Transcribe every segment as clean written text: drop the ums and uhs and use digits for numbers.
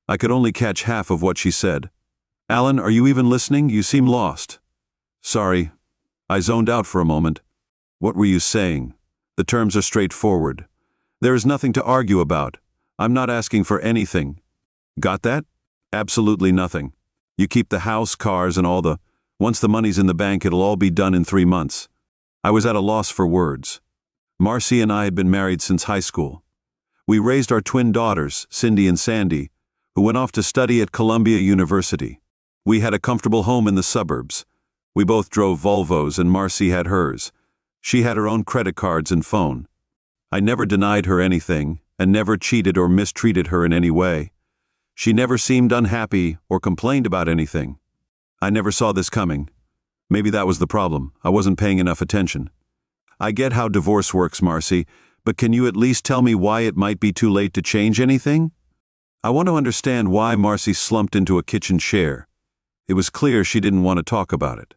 I could only catch half of what she said. "Alan, are you even listening? You seem lost." "Sorry." I zoned out for a moment. "What were you saying?" "The terms are straightforward. There is nothing to argue about. I'm not asking for anything." "Got that?" "Absolutely nothing. You keep the house, cars, and once the money's in the bank, it'll all be done in 3 months. I was at a loss for words. Marcy and I had been married since high school. We raised our twin daughters, Cindy and Sandy, who went off to study at Columbia University. We had a comfortable home in the suburbs. We both drove Volvos and Marcy had hers. She had her own credit cards and phone. I never denied her anything and never cheated or mistreated her in any way. She never seemed unhappy or complained about anything. I never saw this coming. Maybe that was the problem. I wasn't paying enough attention. I get how divorce works, Marcy, but can you at least tell me why it might be too late to change anything? I want to understand why Marcy slumped into a kitchen chair. It was clear she didn't want to talk about it.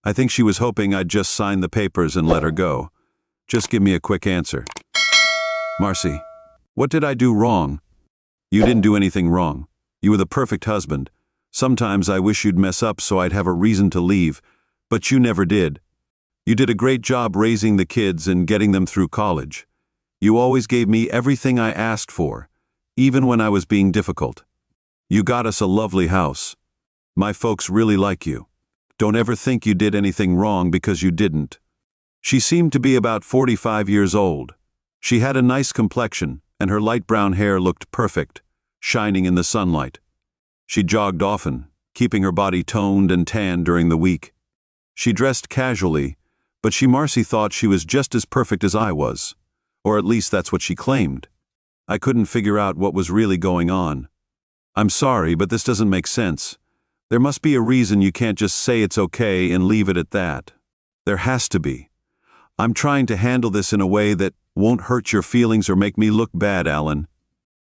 I think she was hoping I'd just sign the papers and let her go. Just give me a quick answer. "Marcy, what did I do wrong?" "You didn't do anything wrong. You were the perfect husband. Sometimes I wish you'd mess up so I'd have a reason to leave, but you never did. You did a great job raising the kids and getting them through college. You always gave me everything I asked for, even when I was being difficult. You got us a lovely house. My folks really like you. Don't ever think you did anything wrong because you didn't." She seemed to be about 45 years old. She had a nice complexion, and her light brown hair looked perfect, shining in the sunlight. She jogged often, keeping her body toned and tanned during the week. She dressed casually, but Marcy thought she was just as perfect as I was, or at least that's what she claimed. I couldn't figure out what was really going on. "I'm sorry, but this doesn't make sense. There must be a reason you can't just say it's okay and leave it at that. There has to be. I'm trying to handle this in a way that won't hurt your feelings or make me look bad, Alan.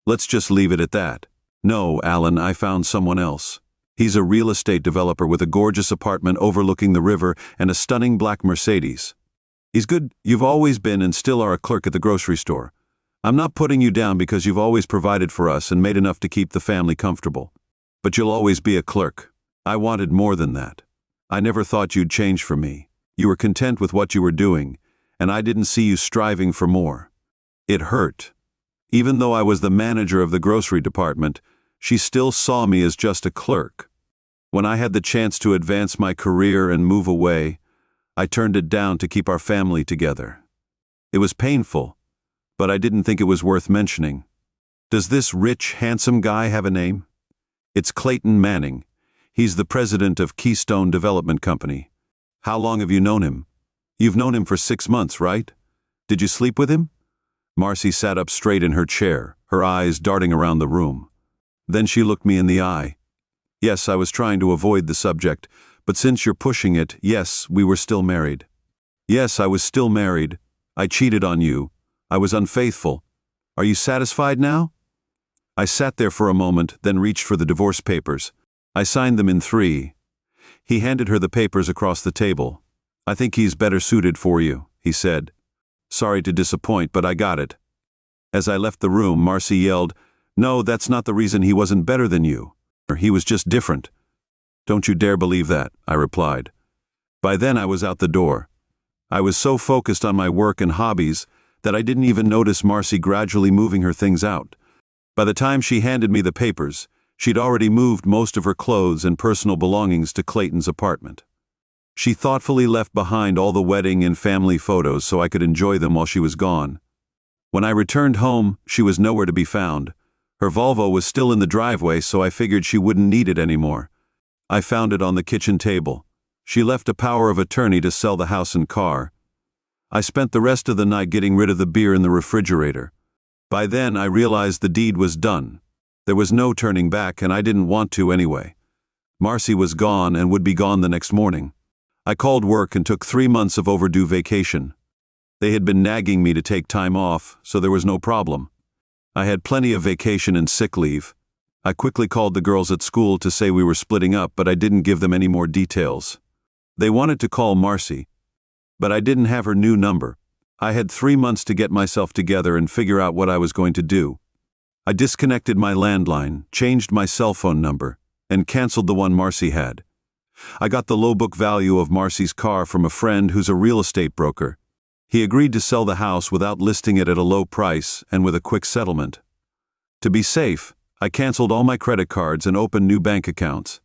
Let's just leave it at that." "No, Alan, I found someone else. He's a real estate developer with a gorgeous apartment overlooking the river and a stunning black Mercedes. He's good. You've always been and still are a clerk at the grocery store. I'm not putting you down because you've always provided for us and made enough to keep the family comfortable. But you'll always be a clerk. I wanted more than that. I never thought you'd change for me. You were content with what you were doing, and I didn't see you striving for more. It hurt. Even though I was the manager of the grocery department, she still saw me as just a clerk. When I had the chance to advance my career and move away, I turned it down to keep our family together. It was painful, but I didn't think it was worth mentioning. Does this rich, handsome guy have a name? It's Clayton Manning. He's the president of Keystone Development Company. How long have you known him? You've known him for 6 months, right? Did you sleep with him? Marcy sat up straight in her chair, her eyes darting around the room. Then she looked me in the eye. Yes, I was trying to avoid the subject, but since you're pushing it, yes, we were still married. Yes, I was still married. I cheated on you. I was unfaithful. Are you satisfied now? I sat there for a moment, then reached for the divorce papers. I signed them in 3. He handed her the papers across the table. I think he's better suited for you, he said. Sorry to disappoint, but I got it. As I left the room, Marcy yelled, No, that's not the reason he wasn't better than you. He was just different. Don't you dare believe that, I replied. By then I was out the door. I was so focused on my work and hobbies that I didn't even notice Marcy gradually moving her things out. By the time she handed me the papers, she'd already moved most of her clothes and personal belongings to Clayton's apartment. She thoughtfully left behind all the wedding and family photos so I could enjoy them while she was gone. When I returned home, she was nowhere to be found. Her Volvo was still in the driveway, so I figured she wouldn't need it anymore. I found it on the kitchen table. She left a power of attorney to sell the house and car. I spent the rest of the night getting rid of the beer in the refrigerator. By then, I realized the deed was done. There was no turning back, and I didn't want to anyway. Marcy was gone and would be gone the next morning. I called work and took 3 months of overdue vacation. They had been nagging me to take time off, so there was no problem. I had plenty of vacation and sick leave. I quickly called the girls at school to say we were splitting up, but I didn't give them any more details. They wanted to call Marcy, but I didn't have her new number. I had 3 months to get myself together and figure out what I was going to do. I disconnected my landline, changed my cell phone number, and canceled the one Marcy had. I got the low book value of Marcy's car from a friend who's a real estate broker. He agreed to sell the house without listing it at a low price and with a quick settlement. To be safe, I canceled all my credit cards and opened new bank accounts.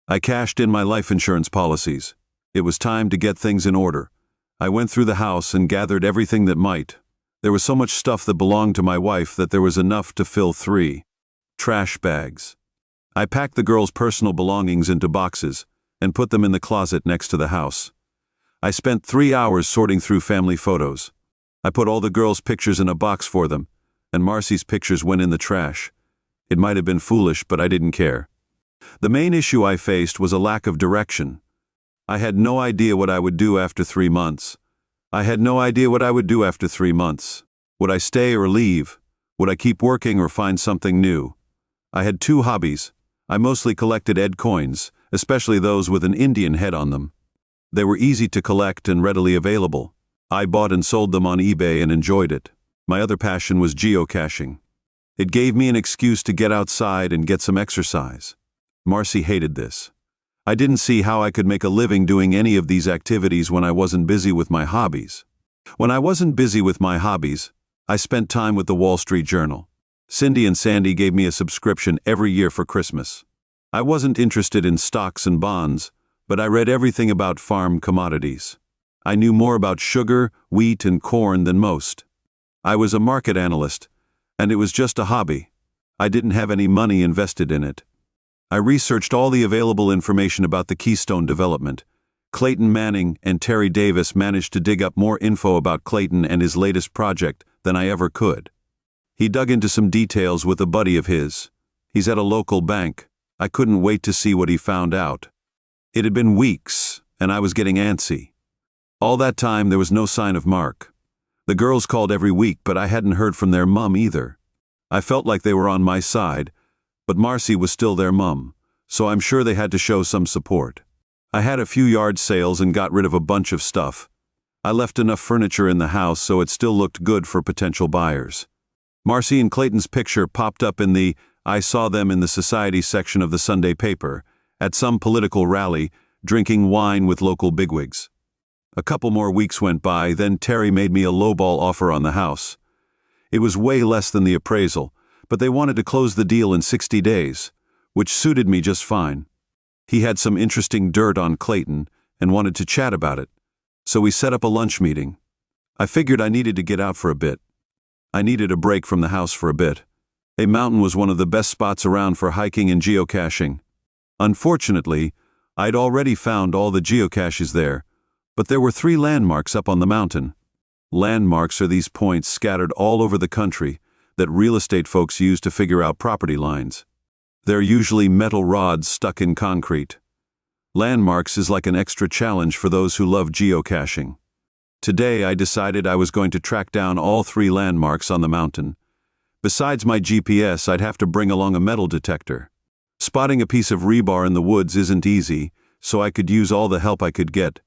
I cashed in my life insurance policies. It was time to get things in order. I went through the house and gathered everything that might. There was so much stuff that belonged to my wife that there was enough to fill 3 trash bags. I packed the girls' personal belongings into boxes and put them in the closet next to the house. I spent 3 hours sorting through family photos. I put all the girls' pictures in a box for them, and Marcy's pictures went in the trash. It might have been foolish, but I didn't care. The main issue I faced was a lack of direction. I had no idea what I would do after 3 months. I had no idea what I would do after 3 months. Would I stay or leave? Would I keep working or find something new? I had 2 hobbies. I mostly collected Ed coins, especially those with an Indian head on them. They were easy to collect and readily available. I bought and sold them on eBay and enjoyed it. My other passion was geocaching. It gave me an excuse to get outside and get some exercise. Marcy hated this. I didn't see how I could make a living doing any of these activities when I wasn't busy with my hobbies. When I wasn't busy with my hobbies, I spent time with the Wall Street Journal. Cindy and Sandy gave me a subscription every year for Christmas. I wasn't interested in stocks and bonds, but I read everything about farm commodities. I knew more about sugar, wheat, and corn than most. I was a market analyst, and it was just a hobby. I didn't have any money invested in it. I researched all the available information about the Keystone development. Clayton Manning and Terry Davis managed to dig up more info about Clayton and his latest project than I ever could. He dug into some details with a buddy of his. He's at a local bank. I couldn't wait to see what he found out. It had been weeks, and I was getting antsy. All that time there was no sign of Mark. The girls called every week, but I hadn't heard from their mom either. I felt like they were on my side, but Marcy was still their mum, so I'm sure they had to show some support. I had a few yard sales and got rid of a bunch of stuff. I left enough furniture in the house so it still looked good for potential buyers. Marcy and Clayton's picture popped up in the I saw them in the society section of the Sunday paper, at some political rally, drinking wine with local bigwigs. A couple more weeks went by, then Terry made me a lowball offer on the house. It was way less than the appraisal, but they wanted to close the deal in 60 days, which suited me just fine. He had some interesting dirt on Clayton and wanted to chat about it, so we set up a lunch meeting. I figured I needed to get out for a bit. I needed a break from the house for a bit. A mountain was one of the best spots around for hiking and geocaching. Unfortunately, I'd already found all the geocaches there, but there were 3 landmarks up on the mountain. Landmarks are these points scattered all over the country that real estate folks use to figure out property lines. They're usually metal rods stuck in concrete. Landmarks is like an extra challenge for those who love geocaching. Today I decided I was going to track down all 3 landmarks on the mountain. Besides my GPS, I'd have to bring along a metal detector. Spotting a piece of rebar in the woods isn't easy, so I could use all the help I could get.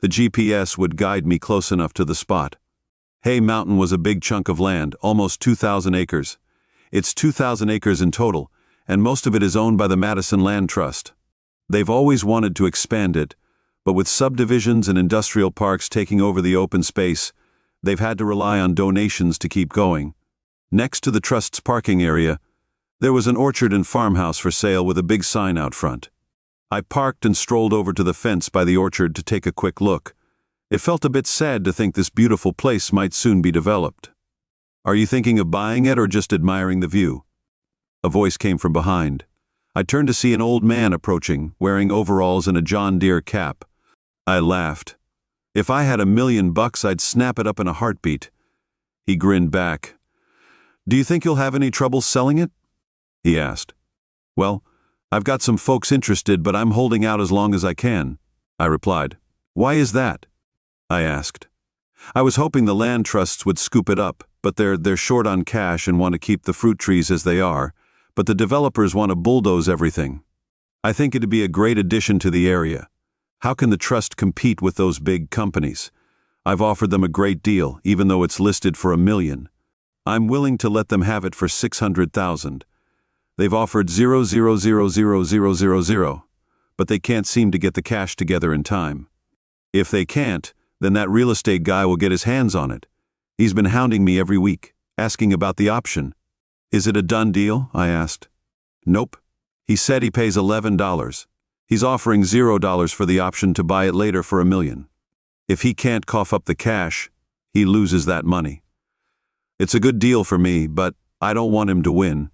The GPS would guide me close enough to the spot. Hay Mountain was a big chunk of land, almost 2,000 acres. It's 2,000 acres in total, and most of it is owned by the Madison Land Trust. They've always wanted to expand it, but with subdivisions and industrial parks taking over the open space, they've had to rely on donations to keep going. Next to the Trust's parking area, there was an orchard and farmhouse for sale with a big sign out front. I parked and strolled over to the fence by the orchard to take a quick look. It felt a bit sad to think this beautiful place might soon be developed. "Are you thinking of buying it or just admiring the view?" A voice came from behind. I turned to see an old man approaching, wearing overalls and a John Deere cap. I laughed. If I had $1 million, I'd snap it up in a heartbeat. He grinned back. "Do you think you'll have any trouble selling it?" he asked. "Well, I've got some folks interested, but I'm holding out as long as I can," I replied. "Why is that?" I asked. I was hoping the land trusts would scoop it up, but they're short on cash and want to keep the fruit trees as they are, but the developers want to bulldoze everything. I think it'd be a great addition to the area. How can the trust compete with those big companies? I've offered them a great deal, even though it's listed for $1 million. I'm willing to let them have it for 600,000. They've offered 0,000,000, but they can't seem to get the cash together in time. If they can't, then that real estate guy will get his hands on it. He's been hounding me every week, asking about the option. Is it a done deal? I asked. Nope. He said he pays $11. He's offering $0 for the option to buy it later for $1 million. If he can't cough up the cash, he loses that money. It's a good deal for me, but I don't want him to win.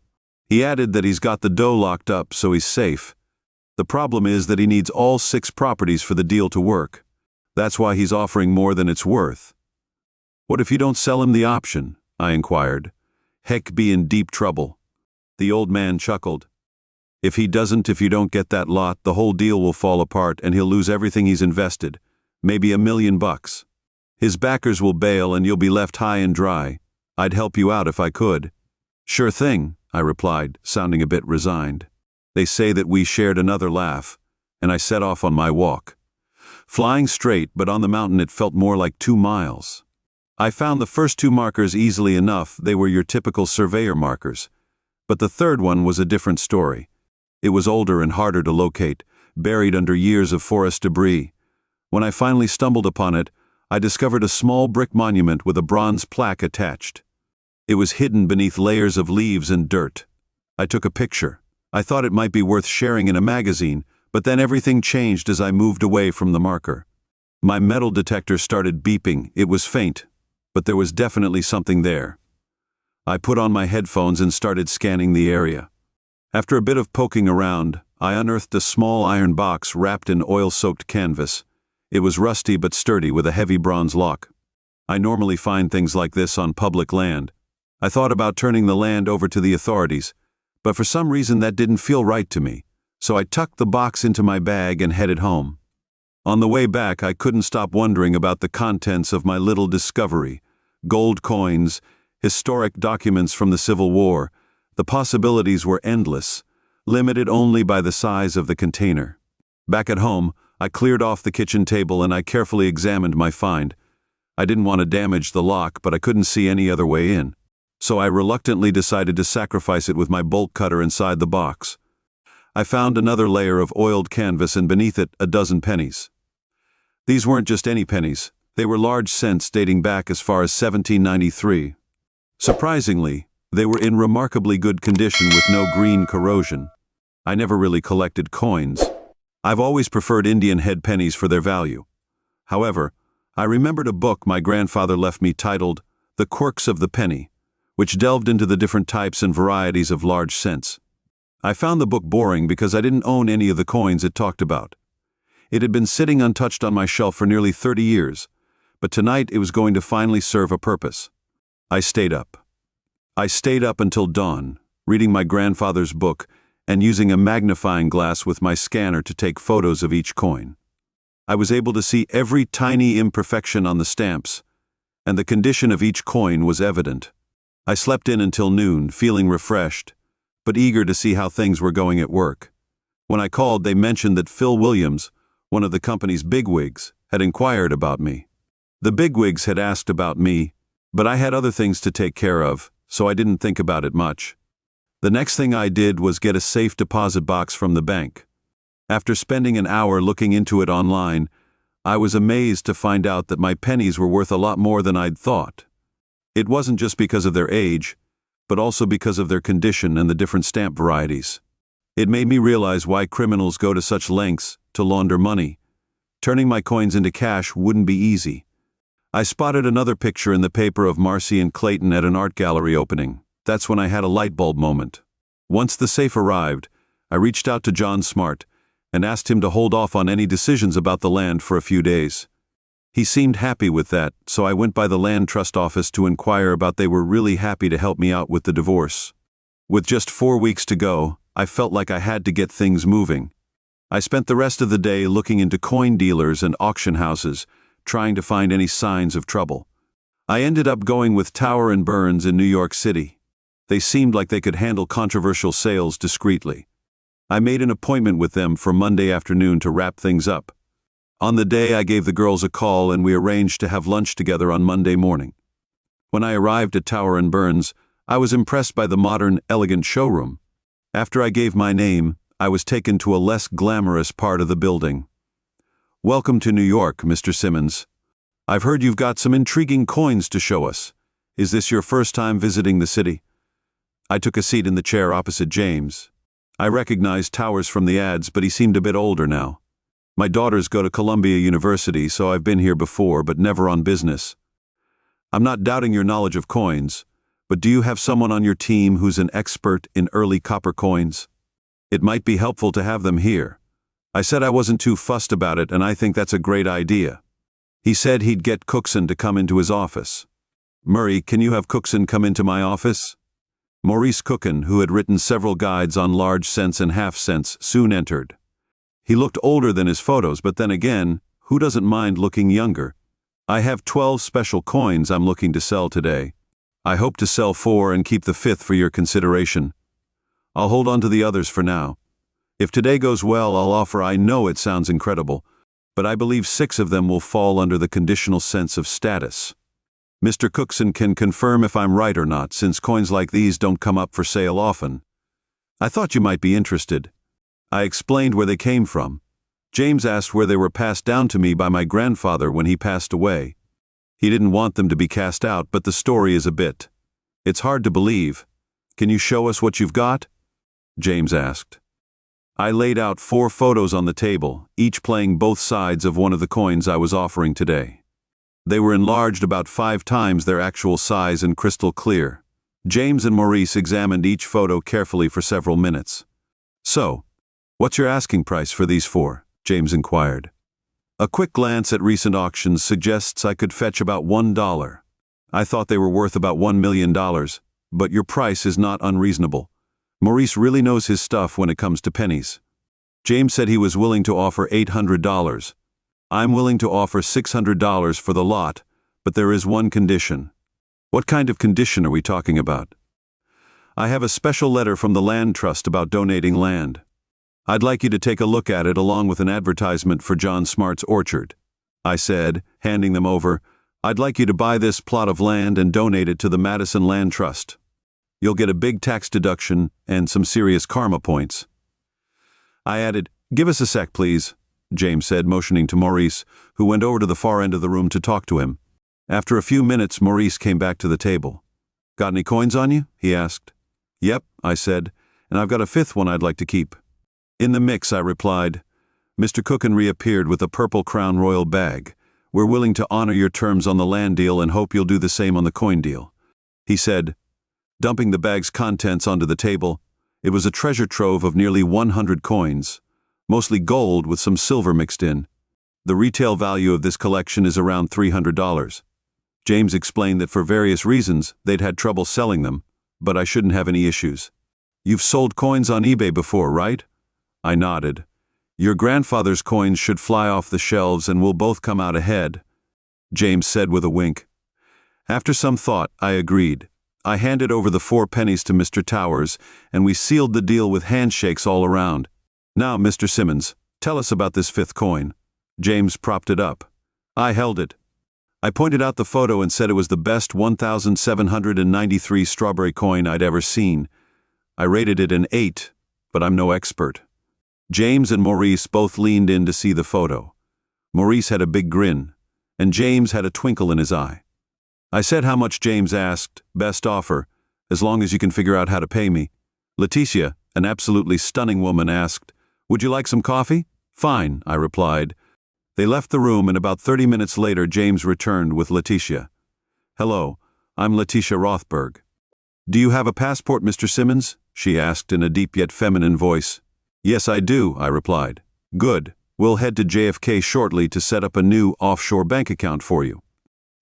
He added that he's got the dough locked up, so he's safe. The problem is that he needs all 6 properties for the deal to work. That's why he's offering more than it's worth. What if you don't sell him the option? I inquired. Heck, be in deep trouble. The old man chuckled. If you don't get that lot, the whole deal will fall apart and he'll lose everything he's invested, maybe $1 million. His backers will bail and you'll be left high and dry. I'd help you out if I could. Sure thing, I replied, sounding a bit resigned. They say that we shared another laugh, and I set off on my walk. Flying straight, but on the mountain it felt more like 2 miles. I found the first 2 markers easily enough. They were your typical surveyor markers. But the third one was a different story. It was older and harder to locate, buried under years of forest debris. When I finally stumbled upon it, I discovered a small brick monument with a bronze plaque attached. It was hidden beneath layers of leaves and dirt. I took a picture. I thought it might be worth sharing in a magazine, but then everything changed as I moved away from the marker. My metal detector started beeping. It was faint, but there was definitely something there. I put on my headphones and started scanning the area. After a bit of poking around, I unearthed a small iron box wrapped in oil-soaked canvas. It was rusty but sturdy with a heavy bronze lock. I normally find things like this on public land. I thought about turning the land over to the authorities, but for some reason that didn't feel right to me, so I tucked the box into my bag and headed home. On the way back, I couldn't stop wondering about the contents of my little discovery. Gold coins, historic documents from the Civil War. The possibilities were endless, limited only by the size of the container. Back at home, I cleared off the kitchen table and I carefully examined my find. I didn't want to damage the lock, but I couldn't see any other way in. So I reluctantly decided to sacrifice it with my bolt cutter inside the box. I found another layer of oiled canvas and beneath it a dozen pennies. These weren't just any pennies. They were large cents dating back as far as 1793. Surprisingly, they were in remarkably good condition with no green corrosion. I never really collected coins. I've always preferred Indian head pennies for their value. However, I remembered a book my grandfather left me titled The Quirks of the Penny, which delved into the different types and varieties of large cents. I found the book boring because I didn't own any of the coins it talked about. It had been sitting untouched on my shelf for nearly 30 years, but tonight it was going to finally serve a purpose. I stayed up. I stayed up until dawn, reading my grandfather's book and using a magnifying glass with my scanner to take photos of each coin. I was able to see every tiny imperfection on the stamps, and the condition of each coin was evident. I slept in until noon, feeling refreshed, but eager to see how things were going at work. When I called, they mentioned that Phil Williams, one of the company's bigwigs, had inquired about me. The bigwigs had asked about me, but I had other things to take care of, so I didn't think about it much. The next thing I did was get a safe deposit box from the bank. After spending an hour looking into it online, I was amazed to find out that my pennies were worth a lot more than I'd thought. It wasn't just because of their age, but also because of their condition and the different stamp varieties. It made me realize why criminals go to such lengths to launder money. Turning my coins into cash wouldn't be easy. I spotted another picture in the paper of Marcy and Clayton at an art gallery opening. That's when I had a light bulb moment. Once the safe arrived, I reached out to John Smart and asked him to hold off on any decisions about the land for a few days. He seemed happy with that, so I went by the land trust office to inquire about they were really happy to help me out with the divorce. With just 4 weeks to go, I felt like I had to get things moving. I spent the rest of the day looking into coin dealers and auction houses, trying to find any signs of trouble. I ended up going with Tower & Burns in New York City. They seemed like they could handle controversial sales discreetly. I made an appointment with them for Monday afternoon to wrap things up. On the day, I gave the girls a call and we arranged to have lunch together on Monday morning. When I arrived at Tower and Burns, I was impressed by the modern, elegant showroom. After I gave my name, I was taken to a less glamorous part of the building. "Welcome to New York, Mr. Simmons. I've heard you've got some intriguing coins to show us. Is this your first time visiting the city?" I took a seat in the chair opposite James. I recognized Towers from the ads, but he seemed a bit older now. "My daughters go to Columbia University, so I've been here before, but never on business." "I'm not doubting your knowledge of coins, but do you have someone on your team who's an expert in early copper coins? It might be helpful to have them here." I said I wasn't too fussed about it, and I think that's a great idea. He said he'd get Cookson to come into his office. "Murray, can you have Cookson come into my office?" Maurice Cookson, who had written several guides on large cents and half cents, soon entered. He looked older than his photos, but then again, who doesn't mind looking younger? "I have 12 special coins I'm looking to sell today. I hope to sell 4 and keep the 5th for your consideration. I'll hold on to the others for now. If today goes well, I'll offer. I know it sounds incredible, but I believe 6 of them will fall under the conditional sense of status. Mr. Cookson can confirm if I'm right or not, since coins like these don't come up for sale often. I thought you might be interested." I explained where they came from. James asked where they were passed down to me by my grandfather when he passed away. He didn't want them to be cast out, but the story is a bit. It's hard to believe. "Can you show us what you've got?" James asked. I laid out 4 photos on the table, each playing both sides of one of the coins I was offering today. They were enlarged about 5 times their actual size and crystal clear. James and Maurice examined each photo carefully for several minutes. "So, what's your asking price for these 4? James inquired. "A quick glance at recent auctions suggests I could fetch about $1. I thought they were worth about $1 million, but your price is not unreasonable. Maurice really knows his stuff when it comes to pennies." James said he was willing to offer $800. "I'm willing to offer $600 for the lot, but there is one condition." "What kind of condition are we talking about?" "I have a special letter from the land trust about donating land. I'd like you to take a look at it along with an advertisement for John Smart's orchard." I said, handing them over, "I'd like you to buy this plot of land and donate it to the Madison Land Trust. You'll get a big tax deduction and some serious karma points." I added, "Give us a sec, please," James said, motioning to Maurice, who went over to the far end of the room to talk to him. After a few minutes, Maurice came back to the table. "Got any coins on you?" he asked. "Yep," I said, "and I've got a 5th one I'd like to keep." "In the mix," I replied. Mr. Cookson reappeared with a purple Crown Royal bag. "We're willing to honor your terms on the land deal and hope you'll do the same on the coin deal," he said, dumping the bag's contents onto the table. It was a treasure trove of nearly 100 coins, mostly gold with some silver mixed in. The retail value of this collection is around $300. James explained that for various reasons they'd had trouble selling them, but I shouldn't have any issues. "You've sold coins on eBay before, right?" I nodded. "Your grandfather's coins should fly off the shelves and we'll both come out ahead," James said with a wink. After some thought, I agreed. I handed over the 4 pennies to Mr. Towers, and we sealed the deal with handshakes all around. "Now, Mr. Simmons, tell us about this 5th coin." James propped it up. I held it. I pointed out the photo and said it was the best 1,793 strawberry coin I'd ever seen. I rated it an 8, but I'm no expert. James and Maurice both leaned in to see the photo. Maurice had a big grin, and James had a twinkle in his eye. I said how much James asked, best offer, as long as you can figure out how to pay me. Leticia, an absolutely stunning woman, asked, "Would you like some coffee?" "Fine," I replied. They left the room, and about 30 minutes later James returned with Leticia. "Hello, I'm Leticia Rothberg." "Do you have a passport, Mr. Simmons?" she asked in a deep yet feminine voice. "Yes, I do," I replied. "Good. We'll head to JFK shortly to set up a new offshore bank account for you."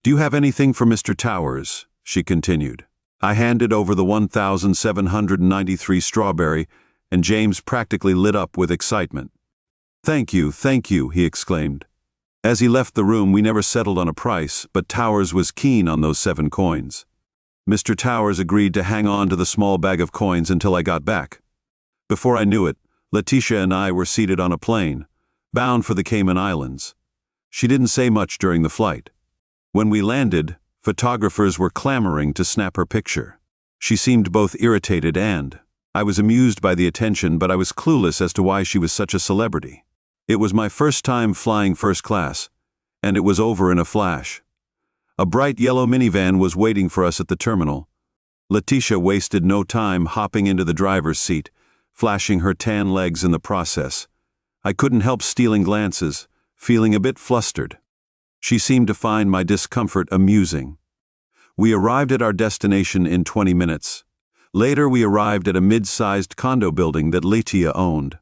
"Do you have anything for Mr. Towers?" she continued. I handed over the 1,793 strawberry, and James practically lit up with excitement. Thank you," he exclaimed. As he left the room, we never settled on a price, but Towers was keen on those 7 coins. Mr. Towers agreed to hang on to the small bag of coins until I got back. Before I knew it, Leticia and I were seated on a plane, bound for the Cayman Islands. She didn't say much during the flight. When we landed, Photographers were clamoring to snap her picture. She seemed both irritated and, I was amused by the attention, but I was clueless as to why she was such a celebrity. It was my first time flying first class, and it was over in a flash. A bright yellow minivan was waiting for us at the terminal. Letitia wasted no time hopping into the driver's seat, flashing her tan legs in the process. I couldn't help stealing glances, feeling a bit flustered. She seemed to find my discomfort amusing. We arrived at our destination in 20 minutes. Later we arrived at a mid-sized condo building that Letitia owned.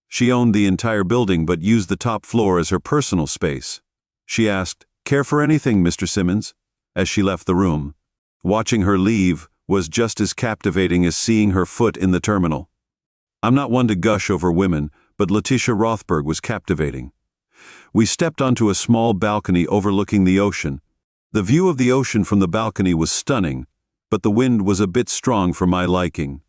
She owned the entire building but used the top floor as her personal space. She asked, "Care for anything, Mr. Simmons?" as she left the room. Watching her leave was just as captivating as seeing her foot in the terminal. I'm not one to gush over women, but Letitia Rothberg was captivating. We stepped onto a small balcony overlooking the ocean. The view of the ocean from the balcony was stunning, but the wind was a bit strong for my liking.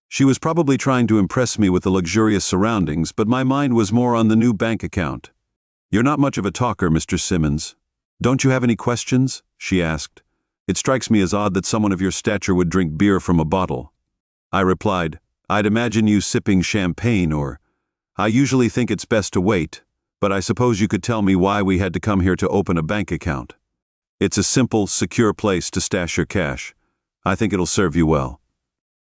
She was probably trying to impress me with the luxurious surroundings, but my mind was more on the new bank account. "You're not much of a talker, Mr. Simmons. Don't you have any questions?" she asked. "It strikes me as odd that someone of your stature would drink beer from a bottle." I replied, "I'd imagine you sipping champagne or... I usually think it's best to wait, but I suppose you could tell me why we had to come here to open a bank account." "It's a simple, secure place to stash your cash. I think it'll serve you well."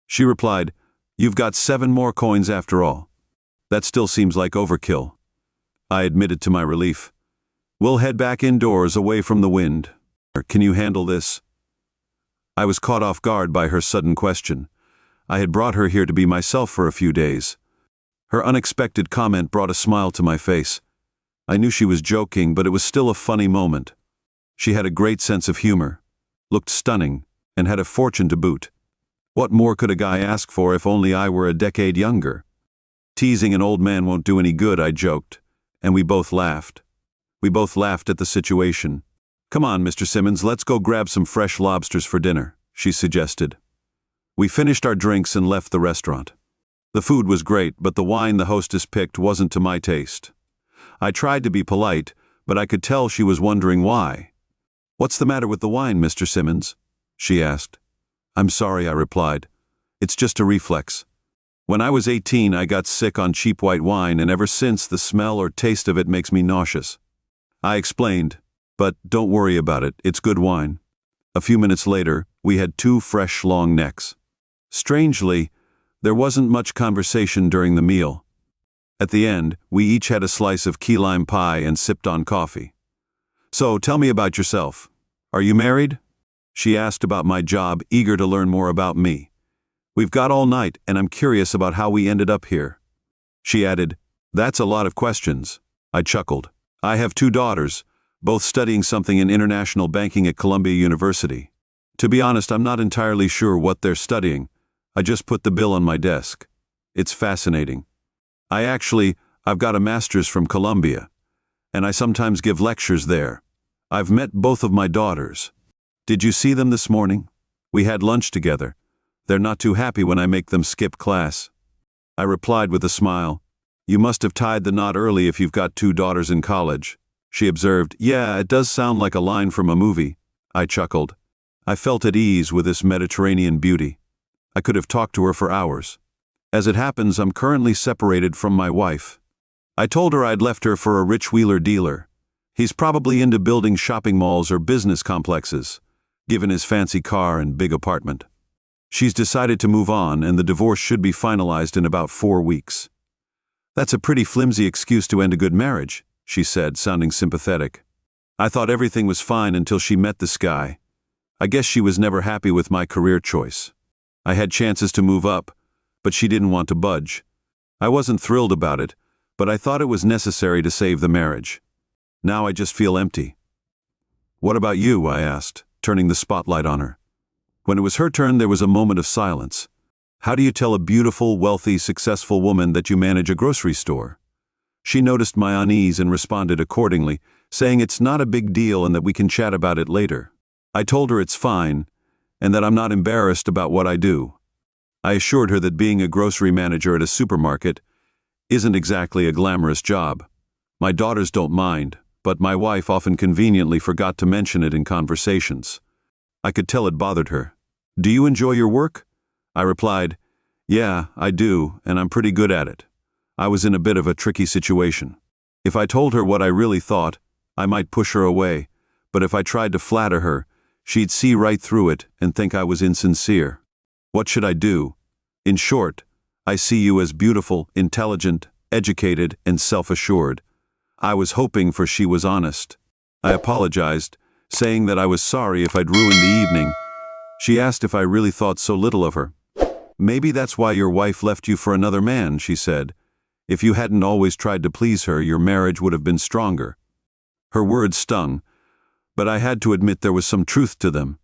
She replied, "You've got 7 more coins after all." "That still seems like overkill." I admitted to my relief. "We'll head back indoors away from the wind. Can you handle this?" I was caught off guard by her sudden question. I had brought her here to be myself for a few days. Her unexpected comment brought a smile to my face. I knew she was joking, but it was still a funny moment. She had a great sense of humor, looked stunning, and had a fortune to boot. What more could a guy ask for if only I were a decade younger? "Teasing an old man won't do any good," I joked, and we both laughed. We both laughed at the situation. "Come on, Mr. Simmons, let's go grab some fresh lobsters for dinner," she suggested. We finished our drinks and left the restaurant. The food was great, but the wine the hostess picked wasn't to my taste. I tried to be polite, but I could tell she was wondering why. "What's the matter with the wine, Mr. Simmons?" she asked. "I'm sorry," I replied. "It's just a reflex. When I was 18, I got sick on cheap white wine, and ever since the smell or taste of it makes me nauseous." I explained, "But don't worry about it, it's good wine." A few minutes later, we had 2 fresh long necks. Strangely, there wasn't much conversation during the meal. At the end, we each had a slice of key lime pie and sipped on coffee. "So, tell me about yourself. Are you married?" She asked about my job, eager to learn more about me. "We've got all night, and I'm curious about how we ended up here." She added, "That's a lot of questions." I chuckled. "I have 2 daughters, both studying something in international banking at Columbia University. To be honest, I'm not entirely sure what they're studying. I just put the bill on my desk. It's fascinating. I've got a master's from Columbia, and I sometimes give lectures there. I've met both of my daughters. Did you see them this morning? We had lunch together. They're not too happy when I make them skip class." I replied with a smile, "You must have tied the knot early if you've got 2 daughters in college." She observed, "Yeah, it does sound like a line from a movie." I chuckled. I felt at ease with this Mediterranean beauty. I could have talked to her for hours. As it happens, I'm currently separated from my wife. I told her I'd left her for a rich wheeler dealer. He's probably into building shopping malls or business complexes, given his fancy car and big apartment. She's decided to move on, and the divorce should be finalized in about 4 weeks. "That's a pretty flimsy excuse to end a good marriage," she said, sounding sympathetic. "I thought everything was fine until she met this guy. I guess she was never happy with my career choice. I had chances to move up, but she didn't want to budge. I wasn't thrilled about it, but I thought it was necessary to save the marriage. Now I just feel empty." "What about you?" I asked, turning the spotlight on her. When it was her turn, there was a moment of silence. "How do you tell a beautiful, wealthy, successful woman that you manage a grocery store?" She noticed my unease and responded accordingly, saying it's not a big deal and that we can chat about it later. I told her it's fine, and that I'm not embarrassed about what I do. I assured her that being a grocery manager at a supermarket isn't exactly a glamorous job. My daughters don't mind, but my wife often conveniently forgot to mention it in conversations. I could tell it bothered her. "Do you enjoy your work?" I replied, "Yeah, I do, and I'm pretty good at it." I was in a bit of a tricky situation. If I told her what I really thought, I might push her away, but if I tried to flatter her, she'd see right through it and think I was insincere. What should I do? In short, I see you as beautiful, intelligent, educated, and self-assured. I was hoping for she was honest. I apologized, saying that I was sorry if I'd ruined the evening. She asked if I really thought so little of her. "Maybe that's why your wife left you for another man," she said. "If you hadn't always tried to please her, your marriage would have been stronger." Her words stung, but I had to admit there was some truth to them.